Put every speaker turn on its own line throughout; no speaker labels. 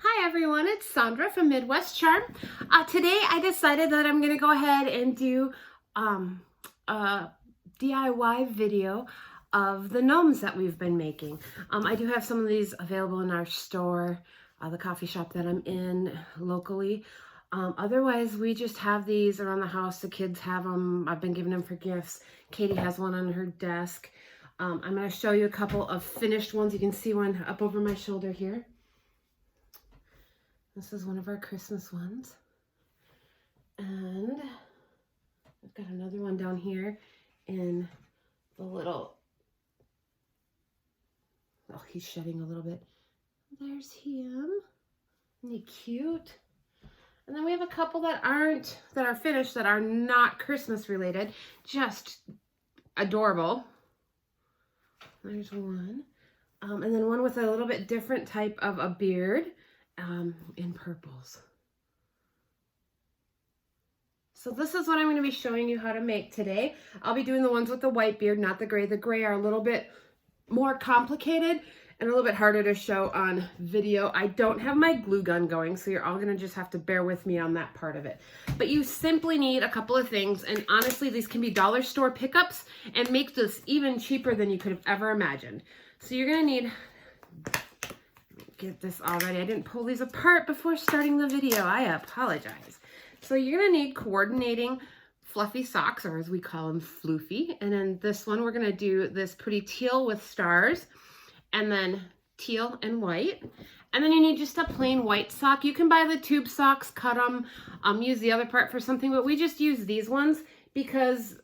Hi everyone, it's Sandra from Midwest Charm. Today I decided that I'm going to go ahead and do a DIY video of the gnomes that we've been making. I do have some of these available in our store, the coffee shop that I'm in locally. Otherwise, we just have these around the house. The kids have them. I've been giving them for gifts. Katie has one on her desk. I'm going to show you a couple of finished ones. You can see one up over my shoulder here. This is one of our Christmas ones. And I've got another one down here in the little, oh, he's shedding a little bit. There's him. Isn't he cute? And then we have a couple that are finished, that are not Christmas related, just adorable. There's one. And then one with a little bit different type of a beard. In purples. So this is what I'm going to be showing you how to make today. I'll be doing the ones with the white beard, not the gray. The gray are a little bit more complicated and a little bit harder to show on video. I don't have my glue gun going, so you're all going to just have to bear with me on that part of it. But you simply need a couple of things, and honestly, these can be dollar store pickups and make this even cheaper than you could have ever imagined. So you're going to need, get this all ready. I didn't pull these apart before starting the video. I apologize. So you're going to need coordinating fluffy socks, or as we call them, floofy. And then this one, we're going to do this pretty teal with stars, and then teal and white. And then you need just a plain white sock. You can buy the tube socks, cut them, use the other part for something, but we just use these ones because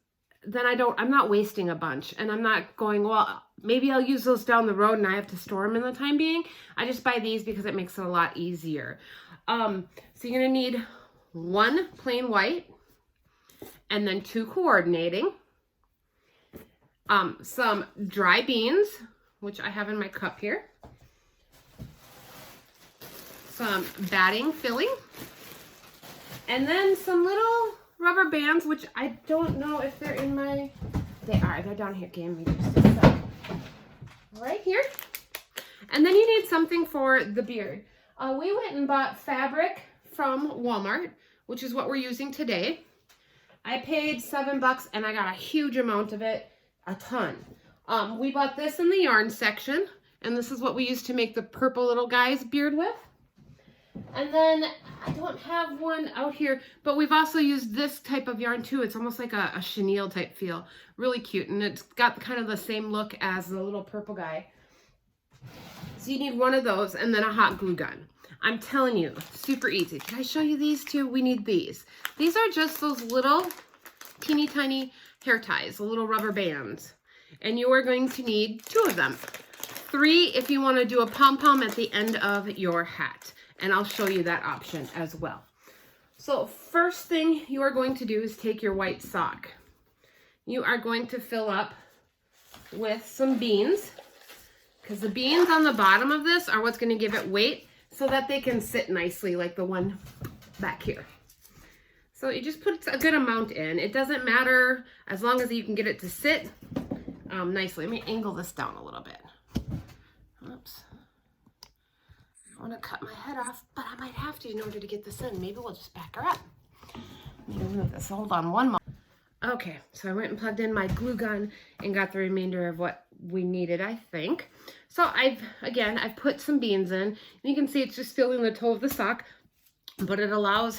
then I'm not wasting a bunch, and I'm not going, well, maybe I'll use those down the road and I have to store them in the time being. I just buy these because it makes it a lot easier. So you're gonna need one plain white, and then two coordinating, some dry beans, which I have in my cup here, some batting filling, and then some little rubber bands, which I don't know if they're in my, they're down here. Give me just a sec. Right here. And then you need something for the beard. We went and bought fabric from Walmart, which is what we're using today. I paid $7 and I got a huge amount of it, a ton. We bought this in the yarn section, and this is what we used to make the purple little guy's beard with. And then I don't have one out here, but we've also used this type of yarn too. It's almost like a chenille type feel. Really cute, and it's got kind of the same look as the little purple guy. So you need one of those, and then a hot glue gun. I'm telling you, super easy. Did I show you these too? We need these. These are just those little teeny tiny hair ties, the little rubber bands. And you are going to need 2 of them. 3 if you want to do a pom-pom at the end of your hat. And I'll show you that option as well. So first thing you are going to do is take your white sock. You are going to fill up with some beans, because the beans on the bottom of this are what's going to give it weight so that they can sit nicely, like the one back here. So you just put a good amount in. It doesn't matter as long as you can get it to sit nicely. Let me angle this down a little bit. Oops. I want to cut my head off, but I might have to in order to get this in. Maybe we'll just back her up. Let me move this. Hold on one moment. Okay, so I went and plugged in my glue gun and got the remainder of what we needed, I think. So I've put some beans in. And you can see it's just filling the toe of the sock, but it'll allow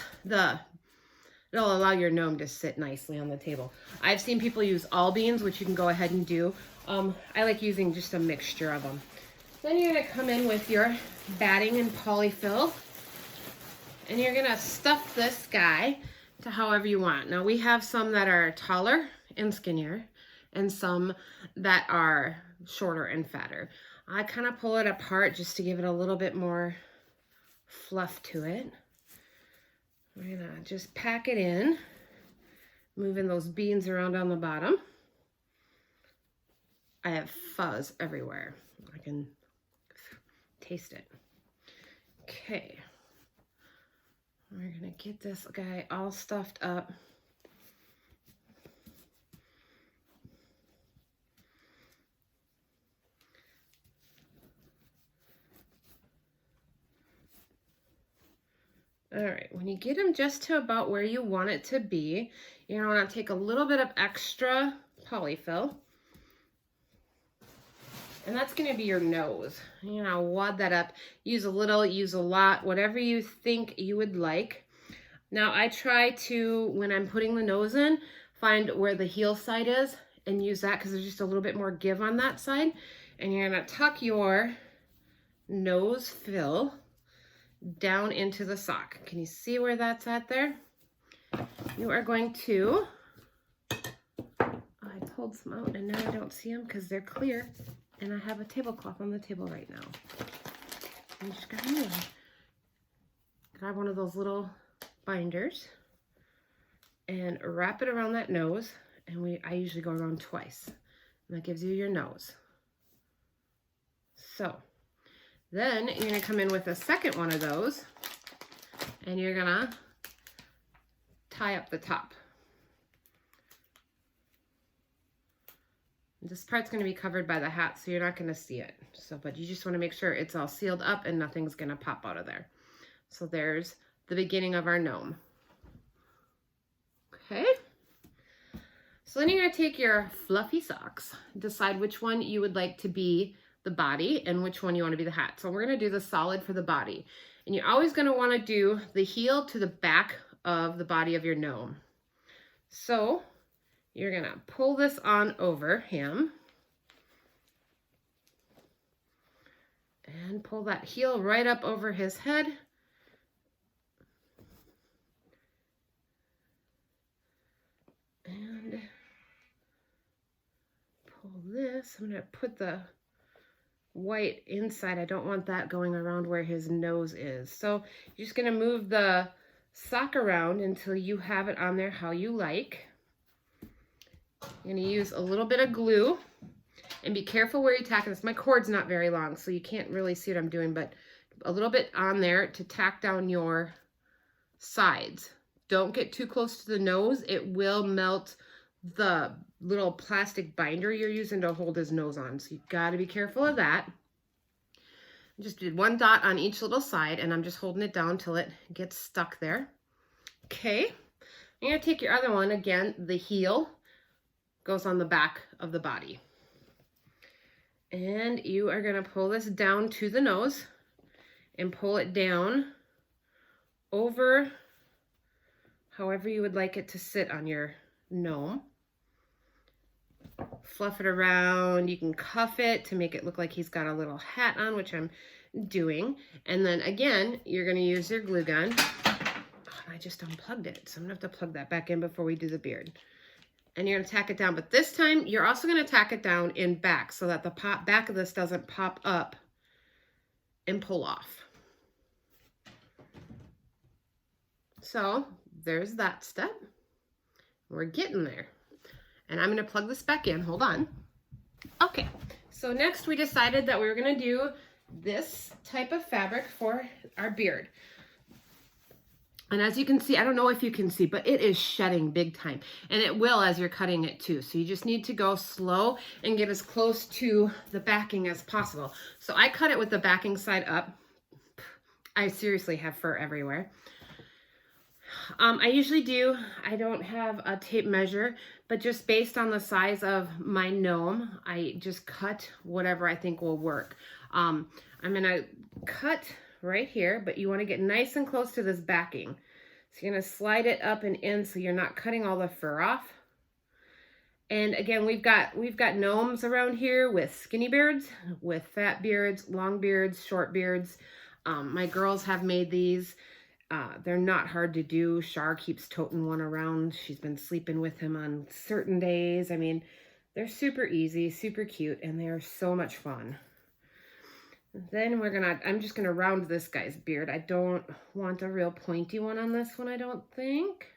your gnome to sit nicely on the table. I've seen people use all beans, which you can go ahead and do. I like using just a mixture of them. Then you're going to come in with your batting and polyfill, and you're going to stuff this guy to however you want. Now we have some that are taller and skinnier, and some that are shorter and fatter. I kind of pull it apart just to give it a little bit more fluff to it. We're going to just pack it in, moving those beans around on the bottom. I have fuzz everywhere. I can taste it. Okay. We're going to get this guy all stuffed up. All right, when you get them just to about where you want it to be, you're gonna want to take a little bit of extra polyfill. And that's gonna be your nose. You know, wad that up. Use a little, use a lot, whatever you think you would like. Now I try to, when I'm putting the nose in, find where the heel side is and use that because there's just a little bit more give on that side. And you're gonna tuck your nose fill down into the sock. Can you see where that's at there? You are going to, I pulled some out and now I don't see them because they're clear and I have a tablecloth on the table right now. I'm just gonna grab one of those little binders and wrap it around that nose, and I usually go around twice, and that gives you your nose. So then you're gonna come in with a second one of those and you're gonna tie up the top. This part's gonna be covered by the hat, so you're not gonna see it. So, but you just wanna make sure it's all sealed up and nothing's gonna pop out of there. So there's the beginning of our gnome. Okay. So then you're gonna take your fluffy socks, decide which one you would like to be the body and which one you want to be the hat. So we're going to do the solid for the body. And you're always going to want to do the heel to the back of the body of your gnome. So you're going to pull this on over him and pull that heel right up over his head. And pull this. I'm going to put the white inside. I don't want that going around where his nose is. So you're just going to move the sock around until you have it on there how you like. You're going to use a little bit of glue and be careful where you tack this. My cord's not very long, so you can't really see what I'm doing, but a little bit on there to tack down your sides. Don't get too close to the nose. It will melt the little plastic binder you're using to hold his nose on. So you've got to be careful of that. Just did one dot on each little side, and I'm just holding it down till it gets stuck there. Okay. You're going to take your other one. Again, the heel goes on the back of the body. And you are going to pull this down to the nose and pull it down over however you would like it to sit on your gnome. Fluff it around. You can cuff it to make it look like he's got a little hat on, which I'm doing. And then again, you're going to use your glue gun. Oh, I just unplugged it, so I'm going to have to plug that back in before we do the beard. And you're going to tack it down, but this time you're also going to tack it down in back so that the back of this doesn't pop up and pull off. So there's that step. We're getting there. And I'm going to plug this back in. Hold on. Okay, so next we decided that we were going to do this type of fabric for our beard. And as you can see, I don't know if you can see, but it is shedding big time. And it will as you're cutting it too. So you just need to go slow and get as close to the backing as possible. So I cut it with the backing side up. I seriously have fur everywhere. I usually do, I don't have a tape measure, but just based on the size of my gnome, I just cut whatever I think will work. I'm going to cut right here, but you want to get nice and close to this backing. So you're going to slide it up and in so you're not cutting all the fur off. And again, we've got gnomes around here with skinny beards, with fat beards, long beards, short beards. My girls have made these. They're not hard to do. Shar keeps toting one around. She's been sleeping with him on certain days. I mean, they're super easy, super cute, and they are so much fun. Then I'm just gonna round this guy's beard. I don't want a real pointy one on this one, I don't think.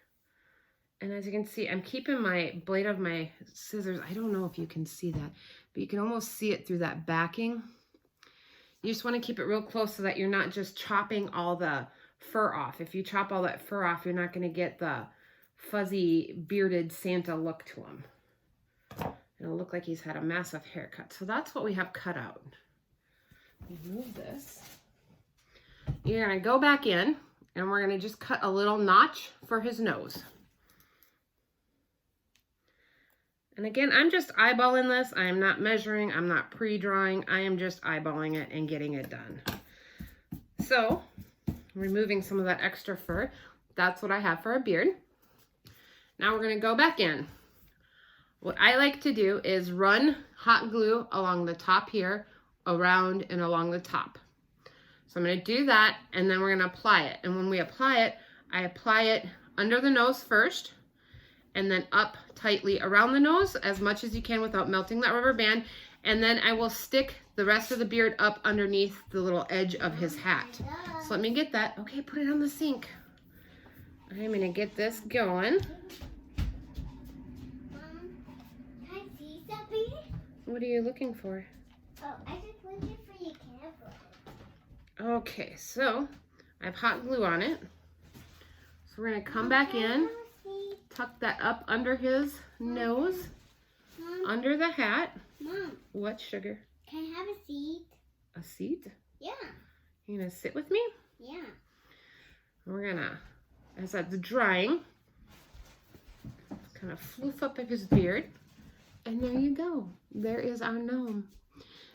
And as you can see, I'm keeping my blade of my scissors. I don't know if you can see that, but you can almost see it through that backing. You just want to keep it real close so that you're not just chopping all the fur off. If you chop all that fur off, you're not going to get the fuzzy bearded Santa look to him. It'll look like he's had a massive haircut. So that's what we have cut out. Remove this. You're going to go back in And we're gonna just cut a little notch for his nose. And again, I'm just eyeballing this. I am not measuring, I'm not pre-drawing. I am just eyeballing it and getting it done. So, removing some of that extra fur. That's what I have for a beard. Now we're gonna go back in. What I like to do is run hot glue along the top here, around and along the top. So I'm gonna do that, and then we're gonna apply it. And when we apply it, I apply it under the nose first, and then up tightly around the nose as much as you can without melting that rubber band. And then I will stick the rest of the beard up underneath the little edge of his hat. So let me get that. Okay, put it on the sink. I'm gonna get this going.
Mom, can I see something?
What are you looking for?
Oh, I just wanted for your camera.
Okay, so I have hot glue on it. So we're gonna come back in, tuck that up under his nose,
Mom,
under the hat.
Mom,
What, sugar?
can I have a seat?
A seat?
Yeah,
You gonna sit with me?
yeah.
We're gonna, as that's drying, kind of floof up his beard. And there you go. There is our gnome.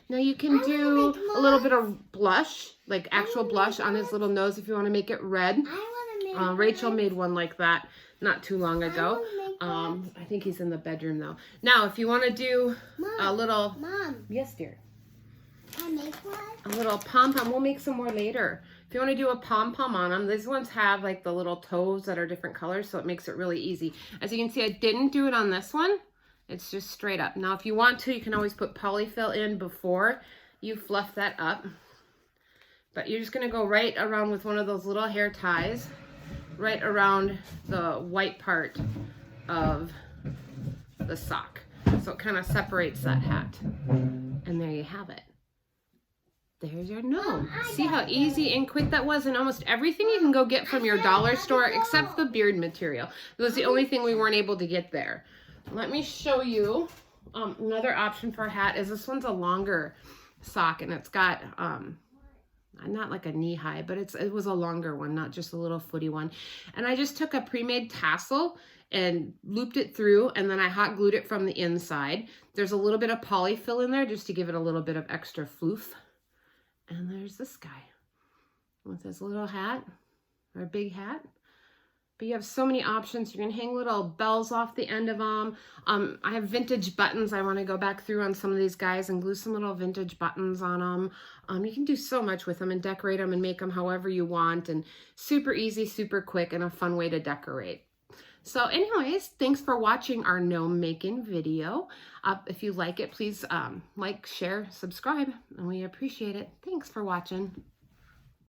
Now you can do a little bit of blush, like actual blush on his little nose if you want to make it red.
I want to make
Rachel made one like that not too long ago. I think he's in the bedroom though. Now, if you want to do a little...
Mom,
Yes, dear.
can I make one?
A little pom-pom. We'll make some more later. If you want to do a pom-pom on them, these ones have like the little toes that are different colors, so it makes it really easy. As you can see, I didn't do it on this one. It's just straight up. Now, if you want to, you can always put polyfill in before you fluff that up. But you're just going to go right around with one of those little hair ties, right around the white part of the sock. So it kind of separates that hat. And there you have it. There's your gnome. See how easy and quick that was? And almost everything you can go get from your dollar store except the beard material. It was the only thing we weren't able to get there. Let me show you another option for a hat. Is this one's a longer sock, and it's got not like a knee high, but it was a longer one, not just a little footy one. And I just took a pre-made tassel and looped it through, and then I hot glued it from the inside. There's a little bit of polyfill in there just to give it a little bit of extra floof. And there's this guy with his little hat, or big hat. But you have so many options. You can hang little bells off the end of them. I have vintage buttons. I want to go back through on some of these guys and glue some little vintage buttons on them. You can do so much with them and decorate them and make them however you want. And super easy, super quick, and a fun way to decorate. So anyways, thanks for watching our gnome making video. If you like it, please like, share, subscribe, and we appreciate it. Thanks for watching.